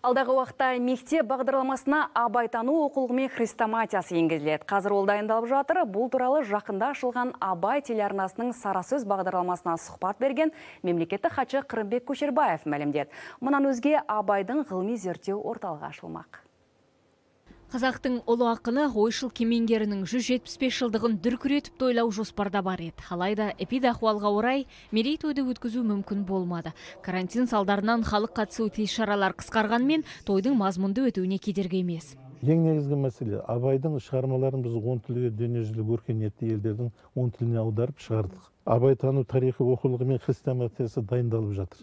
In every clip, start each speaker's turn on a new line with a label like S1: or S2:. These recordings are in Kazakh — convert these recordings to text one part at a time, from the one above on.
S1: Алдағы уақытта мектеп бағдарламасына абайтану оқулығы хрестоматиясы енгізіледі. Қазір ол дайындалып жатыр. Бұл туралы жақында ашылған Абай телеарнасының Сарасөз бағдарламасына сұхбат берген мемлекеттік хатшы Қырымбек Көшербаев мәлімдеді. Мұнан өзге Абайдың ғылыми зерттеу орталығы ашылмақ.
S2: Қазақтың ұлы ақыны ойшыл кемеңгерінің 175 жылдығын дүркіретіп тойлау жоспарда бар еді. Алайда эпидахуалға орай мерейтойды өткізу мүмкін болмады. Карантин салдарынан халық қатысу іс-шаралар қысқарғанмен тойдың мазмұнды өтуіне кедергі емес.
S3: Ең негізгі мәселе, Абайдың шығармаларын біз 10 тілге дүниежүзілік өркениетті елдердің 10 тіліне аударып шығардық. Абайтану тарихы оқулығы мен хрестоматиясы дайындалып жатыр.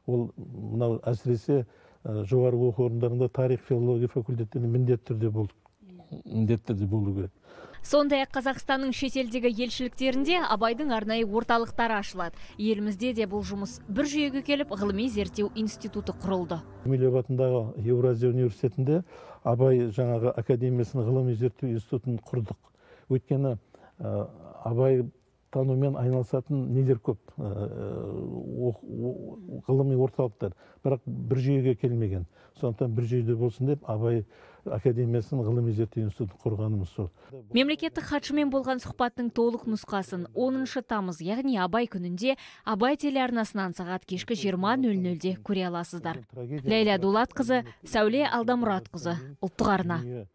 S3: Ол мынау әсіресе жоғарғы оқу орындарында тарих филология факультеттеріне міндетті түрде болу керек.
S2: Сондай-ақ Қазақстанның шетелдегі елшіліктерінде Абайдың арнайы орталықтары ашылады. Елімізде де бұл жұмыс бір жүйеге келіп, ғылыми зерттеу институты құрылды.
S3: Гумилев атындағы Еуразия университетінде Абай жаңағы академиясының ғылыми зерттеу институтын құрдық. Өйткені Абай танумен айналысатын нелер көп, ғылыми орталықтар, бірақ бір жүйеге келмеген. Сондықтан бір жүйеде болсын деп Абай академиясының ғылыми зерттеу институтын құрғанымыз сол.
S2: Мемлекеттік хатшымен болған сұхбаттың толық нұсқасын 10 тамыз, яғни Абай күнінде Абай телеарнасынан сағат кешкі 20:00-де көре аласыздар. Ләйла Дулатқызы, Сәуле Алдамұратқызы, Ұлттық арна.